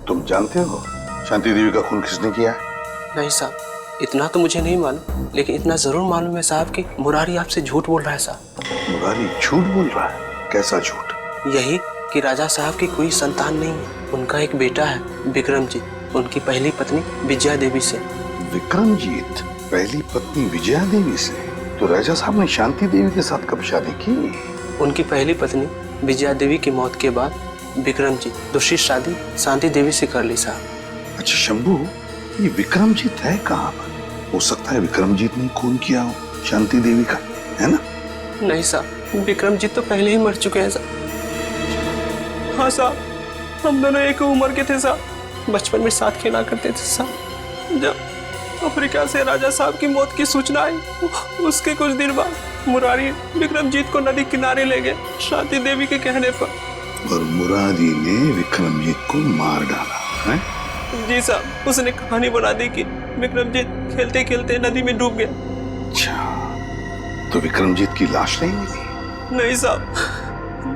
तुम जानते हो शांति देवी का खून किसने किया है? नहीं साहब, इतना तो मुझे नहीं मालूम, लेकिन इतना जरूर मालूम है साहब कि मुरारी आपसे झूठ बोल रहा है साहब। मुरारी झूठ बोल रहा है? कैसा झूठ? यही कि राजा साहब की कोई संतान नहीं है, उनका एक बेटा है विक्रमजीत, उनकी पहली पत्नी विजया देवी से। विक्रमजीत पहली पत्नी विजया देवी से? तो राजा साहब ने शांति देवी के साथ कब शादी की? उनकी पहली पत्नी विजया देवी की मौत के बाद विक्रमजीत दूसरी शादी शांति देवी से कर ली साहब। अच्छा शंभू, ये विक्रमजीत है कहाँ पर? हो सकता है विक्रमजीत ने खून किया हो शांति देवी का, है ना? नहीं साहब, विक्रमजीत तो पहले ही मर चुके हैं साहब। हाँ साहब, हम दोनों एक उम्र के थे साहब, बचपन में साथ खेला करते थे साहब। जब अफ्रीका से राजा साहब की मौत की सूचना आई, उसके कुछ दिन बाद मुरारी विक्रमजीत को नदी किनारे ले गए शांति देवी के कहने पर। और मुरारी ने विक्रमजीत को मार डाला है? जी साहब, उसने कहानी बना दी कि विक्रमजीत खेलते खेलते नदी में डूब गया। अच्छा, तो विक्रमजीत की लाश नहीं मिली? नहीं साहब,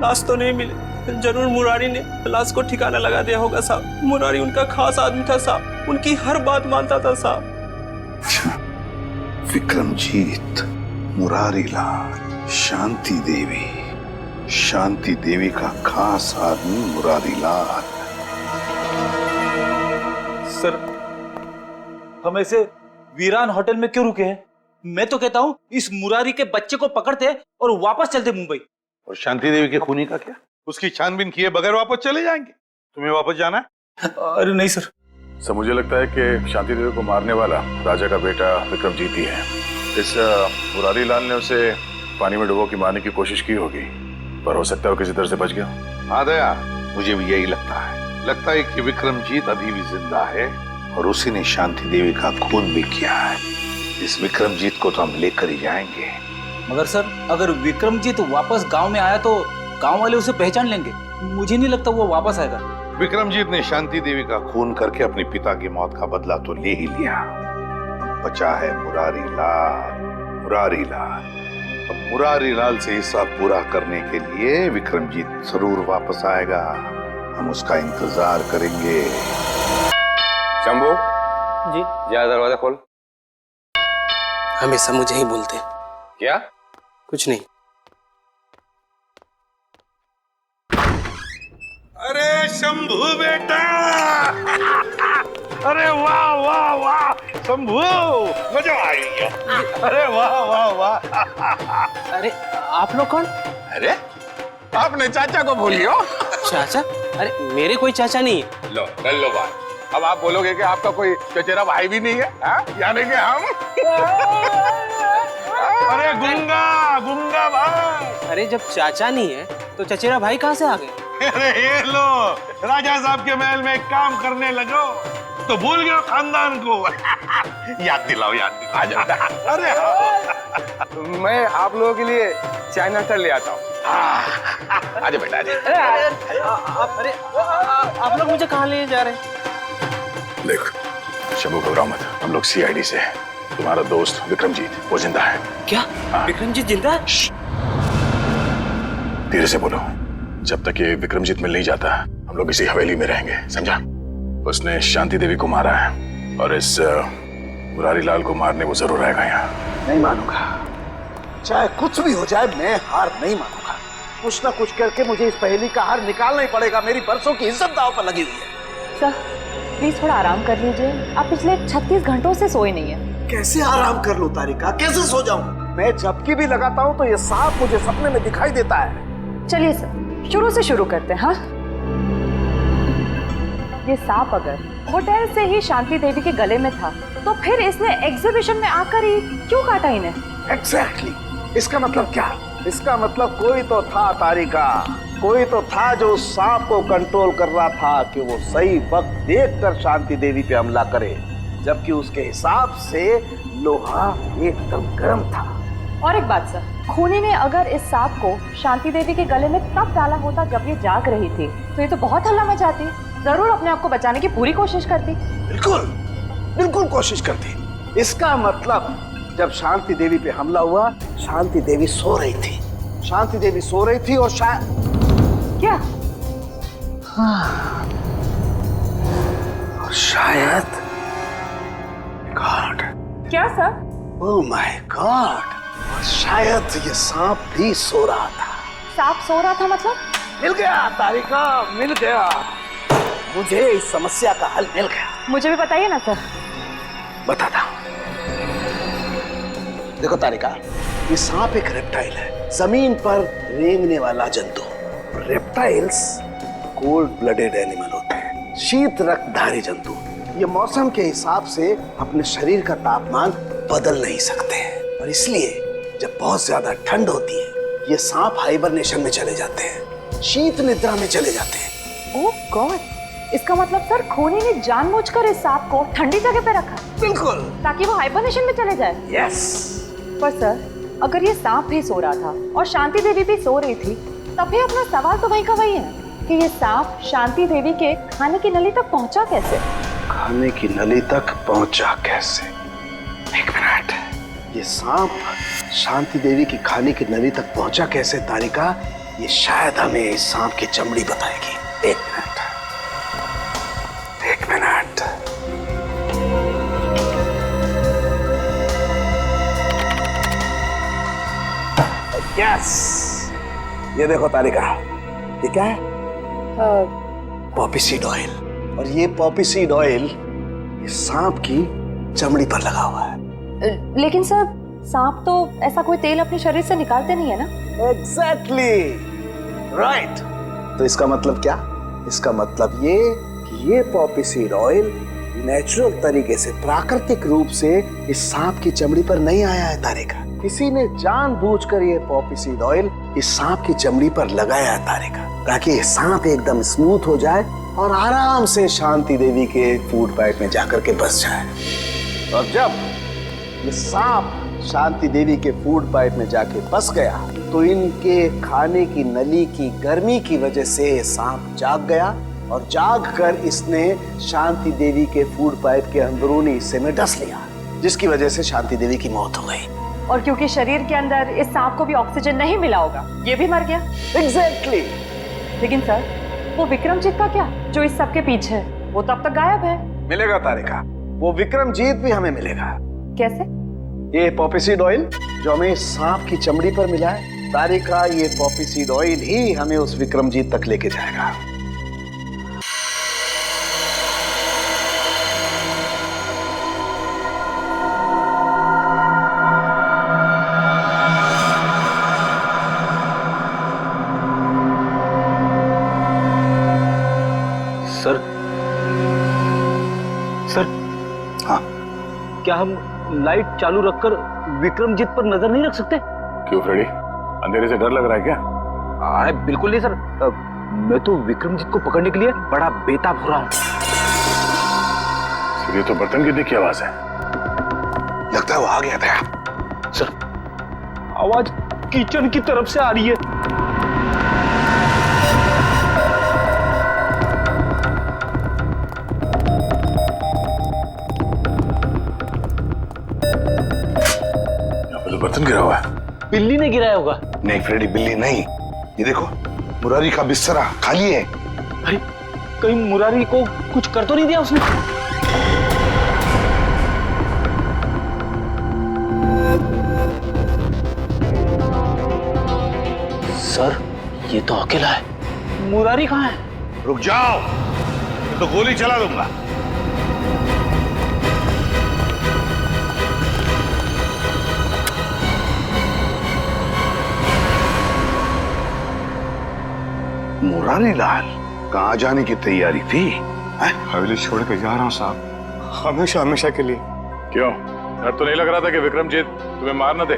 लाश तो नहीं मिली, जरूर मुरारी ने लाश को ठिकाना लगा दिया होगा साहब। मुरारी उनका खास आदमी था साहब, उनकी हर बात मानता था साहब। अच्छा, विक्रमजीत, मुरारी लाल, शांति देवी का खास आदमी मुरारी लाल। सर, हम ऐसे वीरान होटल में क्यों रुके हैं? मैं तो कहता हूँ इस मुरारी के बच्चे को पकड़ते और वापस चलते मुंबई। और शांति देवी के खूनी का क्या? उसकी छानबीन किए बगैर वापस चले जाएंगे? तुम्हें वापस जाना है? अरे नहीं सर। सर, मुझे लगता है कि शांति देवी को मारने वाला राजा का बेटा विक्रमजीत ही है। इस मुरारी लाल ने उसे पानी में डुबो के मारने की कोशिश की होगी, पर हो सकता है वो किसी तरह से बच गया। हाँ दया, मुझे भी यही लगता है कि विक्रमजीत अभी भी जिंदा है और उसी ने शांति देवी का खून भी किया है। इस विक्रमजीत को तो हम लेकर ही जाएंगे। मगर सर, अगर विक्रमजीत वापस गांव में आया तो गांव वाले उसे पहचान लेंगे। मुझे नहीं लगता वो वापस आएगा। विक्रमजीत ने शांति देवी का खून करके अपने पिता की मौत का बदला तो ले ही लिया। बचा है मुरारी लाल। अब मुरारी लाल से हिसाब पूरा करने के लिए विक्रमजीत जरूर वापस आएगा। हम उसका इंतजार करेंगे। शंभू जी, जा दरवाजा खोल। हमेशा मुझे ही बोलते। क्या? कुछ नहीं। अरे शंभू बेटा! अरे वाह वाह वाह शंभू, मजा आ गया। अरे वाह वाह वाह। अरे आप लोग कौन? अरे आपने चाचा को भूल लियो। चाचा? अरे मेरे कोई चाचा नहीं है। लो कर लो बात। अब आप बोलोगे कि आपका कोई चचेरा भाई भी नहीं है, यानी कि हम। अरे गुंगा भाई। अरे जब चाचा नहीं है तो चचेरा भाई कहाँ से आ गए? अरे ये लो, राजा साहब के महल में काम करने लगो तो भूल गए खानदान को। याद दिलाओ। आ जाओ। अरे मैं आप लोगों के लिए चाय नाश्ता ले आता हूँ। आजा बेटा आजा। अरे आप लोग मुझे कहाँ ले जा रहे हैं? देख शंभू, घबराओ मत, हम लोग सीआईडी से हैं। तुम्हारा दोस्त विक्रमजीत वो जिंदा है। क्या? विक्रमजीत जिंदा है? धीरे से बोलो। जब तक ये विक्रमजीत मिल नहीं जाता हम लोग इसी हवेली में रहेंगे, समझा? उसने शांति देवी को मारा है और इस मुरारी लाल को मारने वो जरूर आएगा यहाँ। नहीं मानूंगा, चाहे कुछ भी हो जाए मैं हार नहीं मानूंगा। कुछ ना कुछ करके मुझे इस पहेली का हार निकालना ही पड़ेगा। मेरी बरसों की इज्जत दांव पर लगी हुई है। सर प्लीज थोड़ा आराम कर लीजिए। आप पिछले 36 घंटों से सोए नहीं है। कैसे आराम कर लूं तारिका, कैसे सो जाऊं? मैं झपकी भी लगाता हूं तो ये सांप मुझे सपने में दिखाई देता है। चलिए सर, शुरू से शुरू करते हैं। हाँ, ये सांप अगर होटल से ही शांति देवी के गले में था तो फिर इसने एग्जीबिशन में आकर ही क्यों काटा इन्हें? एग्जैक्टली। इसका मतलब क्या? इसका मतलब कोई तो था तारिका, कोई तो था जो उस सांप को कंट्रोल कर रहा था कि वो सही वक्त देखकर शांति देवी पे हमला करे, जबकि उसके हिसाब से लोहा एकदम गर्म था। और एक बात सर, खूनी ने अगर इस सांप को शांति देवी के गले में तब डाला होता जब ये जाग रही थी तो ये तो बहुत हल्ला मचाती, जरूर अपने आप को बचाने की पूरी कोशिश करती। बिल्कुल कोशिश करती। इसका मतलब जब शांति देवी पे हमला हुआ, शांति देवी सो रही थी। शांति देवी सो रही थी और क्या? हाँ। और शायद गॉड। क्या सर? ओह माय गॉड, शायद ये सांप भी सो रहा था। सांप सो रहा था मतलब? मिल गया तारिका, मिल गया। मुझे इस समस्या का हल मिल गया। मुझे भी बताइए ना सर। बताता हूं। देखो तारिका, ये सांप एक रेप्टाइल है, जमीन पर रेंगने वाला जंतु। रेप्टाइल्स कोल्ड ब्लडेड एनिमल होते हैं, शीत रक्तधारी जंतु। ये मौसम के हिसाब से अपने शरीर का तापमान बदल नहीं सकते हैं, और इसलिए जब बहुत ज्यादा ठंड होती है, ये सांप हाइबरनेशन में चले जाते हैं, शीत निद्रा में चले जाते हैं। ओह गॉड, इसका मतलब सर खूनी ने जानबूझकर इस सांप को ठंडी जगह पे रखा। बिल्कुल, ताकि वो हाइबरनेशन में चले जाए। यस। पर सर, अगर ये सांप भी सो रहा था और शांति देवी भी सो रही थी, तब भी अपना सवाल तो वही का वही है कि ये सांप शांति देवी के खाने की नली तक पहुंचा कैसे? खाने की नली तक पहुंचा कैसे? एक मिनट, ये सांप शांति देवी की खाने की नली तक पहुंचा कैसे तारिका? ये शायद हमें इस सांप की चमड़ी बताएगी। एक मिनट, एक मिनट। यस, ये देखो तारिका, ये क्या है? Poppy seed oil. और ये पॉपी सीड ऑयल इस सांप की चमड़ी पर लगा हुआ है। लेकिन सर, सांप तो ऐसा कोई तेल अपने शरीर से निकालते नहीं है ना? Exactly right. तो इसका मतलब क्या? इसका मतलब ये कि ये पॉपी सीड ऑयल नेचुरल तरीके से, प्राकृतिक रूप से इस सांप की चमड़ी पर नहीं आया है तारिका। किसी ने जानबूझकर ये पॉपी सीड ऑयल इस सांप की चमड़ी पर लगाया है तारिका, ताकि ये सांप एकदम स्मूथ हो जाए और आराम से शांति देवी के फूड पाइप में जाकर के बस जाए। और जब ये सांप शांति देवी के फूड पाइप में जाके बस गया, तो इनके खाने की नली की गर्मी की वजह से सांप जाग गया, और जाग कर इसने शांति देवी के फूड पाइप के अंदरूनी हिस्से में डस लिया, जिसकी वजह से शांति देवी की मौत हो गई। और क्योंकि शरीर के अंदर इस सांप को भी ऑक्सीजन नहीं मिला होगा, ये भी मर गया। एग्जैक्टली। लेकिन सर, वो विक्रमजीत का क्या, जो इस सब के पीछे है? वो तो अब तक गायब है। मिलेगा तारिका, वो विक्रमजीत भी हमें मिलेगा। कैसे? ये पॉपी सीड ऑयल जो हमें सांप की चमड़ी पर मिला है तारिका, ये पॉपी सीड ऑयल ही हमें उस विक्रमजीत तक लेके जाएगा। सर, सर, हाँ, क्या हम लाइट चालू रखकर विक्रमजीत पर नजर नहीं रख सकते? क्यों फ्रेडी, अंधेरे से डर लग रहा है क्या? अरे बिल्कुल नहीं सर, मैं तो विक्रमजीत को पकड़ने के लिए बड़ा बेताब हो रहा हूँ। ये तो बर्तन गिरने की आवाज है। लगता है वो आ गया था। सर, आवाज किचन की तरफ से आ रही है। बर्तन गिरा हुआ है। बिल्ली ने गिराया होगा। नहीं फ्रेडी, बिल्ली नहीं, ये देखो मुरारी का बिस्तरा खाली है। अरे कहीं मुरारी को कुछ कर तो नहीं दिया उसने? सर, ये तो अकेला है। मुरारी कहाँ है? रुक जाओ, तो गोली चला दूंगा। मुरारी लाल कहाँ जाने की तैयारी थी? हवेली छोड़ के जा रहा हूँ साहब, हमेशा हमेशा के लिए। क्यों, डर तो नहीं लग रहा था कि विक्रमजीत तुम्हें मार न दे?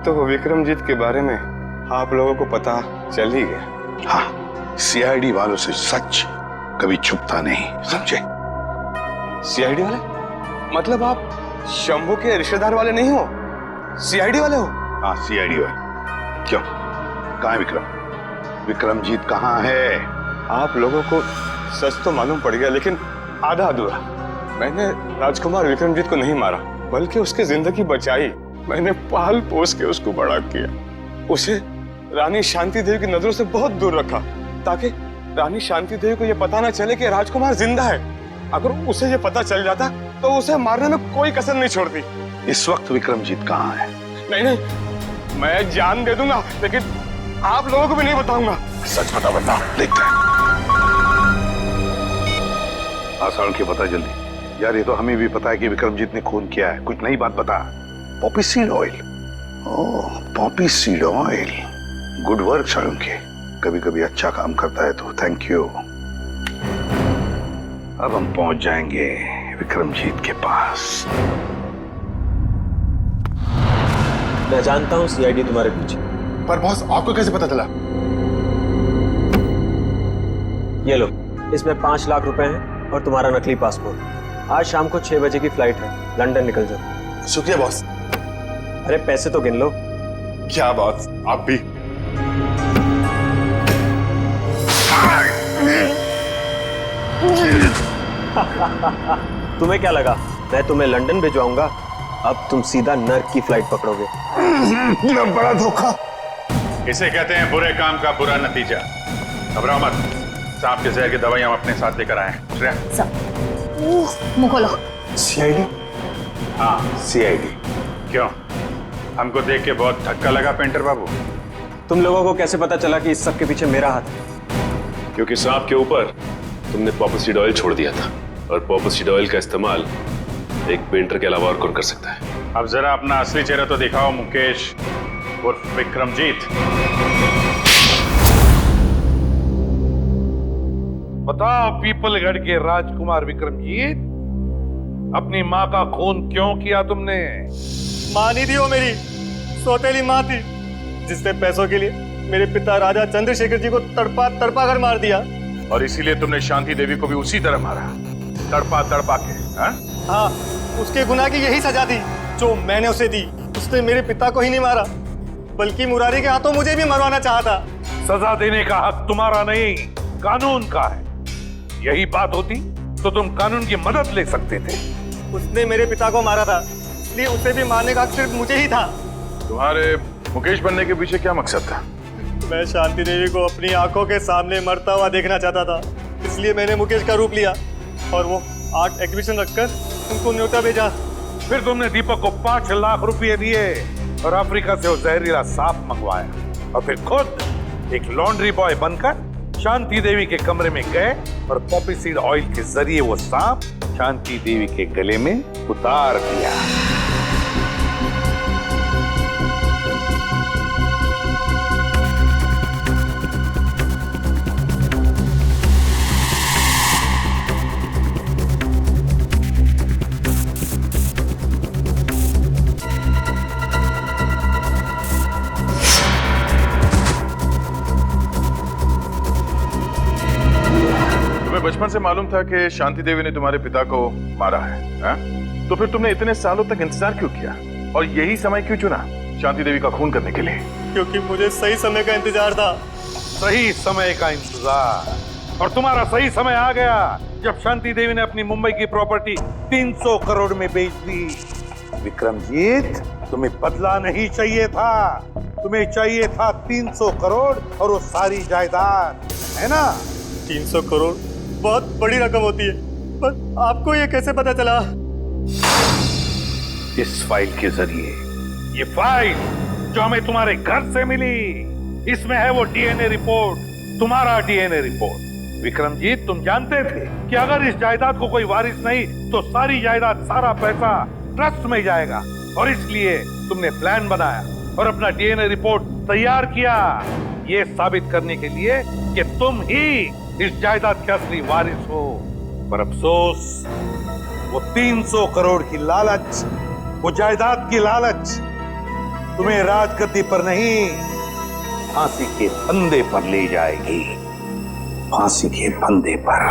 तो विक्रमजीत के बारे में आप लोगों को पता चल ही गया। हाँ, सीआईडी वालों से सच कभी छुपता नहीं, समझे? सीआईडी वाले? मतलब आप शंभू के रिश्तेदार वाले नहीं हो, सीआईडी वाले हो? हाँ, सीआईडी वाले। क्यों, कहाँ है विक्रम? विक्रमजीत कहाँ है? आप लोगों को सच तो मालूम पड़ गया, लेकिन आधा अधूरा। मैंने राजकुमार विक्रमजीत को नहीं मारा, बल्कि उसकी जिंदगी बचाई। मैंने पाल पोस के उसको बड़ा किया, उसे रानी शांति देवी की नजरों से बहुत दूर रखा, ताकि रानी शांति देवी को यह पता ना चले कि राजकुमार जिंदा है। अगर उसे ये पता चल जाता तो उसे मारने में कोई कसर नहीं छोड़ती। इस वक्त विक्रमजीत कहाँ है? नहीं, मैं जान दे दूंगा, लेकिन आप लोगों को भी नहीं बताऊंगा। सच बता, देखते हैं। आसाड़ के बता जल्दी। यार, ये तो हमें भी पता है कि विक्रमजीत ने खून किया है, कुछ नई बात बता। Poppy seed oil. Oh, poppy seed oil. Good work Salunkhe, कभी कभी अच्छा काम करता है तो थैंक यू। अब हम पहुंच जाएंगे विक्रमजीत के पास। मैं जानता हूँ सीआईडी तुम्हारे पीछे। पर बॉस, आपको कैसे पता चला? ये लो, इसमें 5 लाख रुपए हैं और तुम्हारा नकली पासपोर्ट। आज शाम को 6 बजे की फ्लाइट है, लंदन निकल जाओ। शुक्रिया बॉस। अरे पैसे तो गिन लो। क्या बॉस, आप भी? तुम्हें क्या लगा मैं तुम्हें लंदन भिजवाऊंगा? अब तुम सीधा नर्क की फ्लाइट पकड़ोगे। बड़ा धोखा। इसे कहते हैं बुरे काम का बुरा नतीजा। घबराओ मत, सांप के जहर की दवाइयां हम अपने साथ लेकर आए हैं। मुंह खोलो। सीआईडी? हाँ, सीआईडी। क्यों, हमको देख के बहुत धक्का लगा पेंटर बाबू? तुम लोगों को कैसे पता चला कि इस सब के पीछे मेरा हाथ है? क्योंकि सांप के ऊपर तुमने पॉपीसीड ऑयल छोड़ दिया था, और पॉपीसीड ऑयल का इस्तेमाल एक पेंटर के अलावा और कौन कर सकता है? अब जरा अपना असली चेहरा तो दिखाओ मुकेश उर्फ विक्रमजीत। बताओ पीपलगढ़ के राजकुमार विक्रमजीत, अपनी माँ का खून क्यों किया तुमने? माँ नहीं थी वो, मेरी सौतेली माँ थी, जिसने पैसों के लिए मेरे पिता राजा चंद्रशेखर जी को तड़पा तड़पा कर मार दिया। और इसीलिए तुमने शांति देवी को भी उसी तरह मारा, तड़पा तड़पा के। हाँ, उसके गुनाह की यही सजा थी जो मैंने उसे दी। उसने मेरे पिता को ही नहीं मारा, बल्कि मुरारी के हाथों मुझे भी मरवाना चाहा। सजा देने का हक तुम्हारा नहीं, कानून का है। यही बात होती तो तुम कानून की मदद ले सकते थे। उसने मेरे पिता को मारा था, इसलिए उसे भी मारने का हक सिर्फ मुझे ही था। तुम्हारे मुकेश बनने के पीछे क्या मकसद था? मैं शांति देवी को अपनी आंखों के सामने मरता हुआ देखना चाहता था, इसलिए मैंने मुकेश का रूप लिया और वो आर्ट एग्जीबिशन रखकर उनको न्योता भेजा। फिर तुमने दीपक को 5 लाख रुपए दिए और अफ्रीका से वो जहरीला सांप मंगवाया, और फिर खुद एक लॉन्ड्री बॉय बनकर शांति देवी के कमरे में गए और पॉपी सीड ऑयल के जरिए वो सांप शांति देवी के गले में उतार दिया। बचपन से मालूम था कि शांति देवी ने तुम्हारे पिता को मारा है, हा? तो फिर तुमने इतने सालों तक इंतजार क्यों किया और यही समय क्यों चुना शांति देवी का खून करने के लिए? क्योंकि मुझे सही समय का इंतजार था। सही समय का इंतजार, और तुम्हारा सही समय आ गया जब शांति देवी ने अपनी मुंबई की प्रॉपर्टी 300 करोड़ में बेच दी। विक्रमजीत, तुम्हें बदला नहीं चाहिए था, तुम्हें चाहिए था 300 करोड़ और वो सारी जायदाद, है ना? 300 करोड़ बहुत बड़ी रकम होती है, पर आपको ये कैसे पता चला? इस फाइल के जरिए। ये फाइल जो हमें तुम्हारे घर से मिली, इसमें है वो डीएनए रिपोर्ट, तुम्हारा डीएनए रिपोर्ट। विक्रमजीत, तुम जानते थे कि अगर इस जायदाद को कोई वारिस नहीं तो सारी जायदाद, सारा पैसा ट्रस्ट में जाएगा, और इसलिए तुमने प्लान बनाया और अपना डीएनए रिपोर्ट तैयार किया, ये साबित करने के लिए कि तुम ही इस जायदाद के असली वारिस हो। पर अफसोस, वो 300 करोड़ की लालच, वो जायदाद की लालच तुम्हें राजगद्दी पर नहीं, फांसी के फंदे पर ले जाएगी। फांसी के फंदे पर।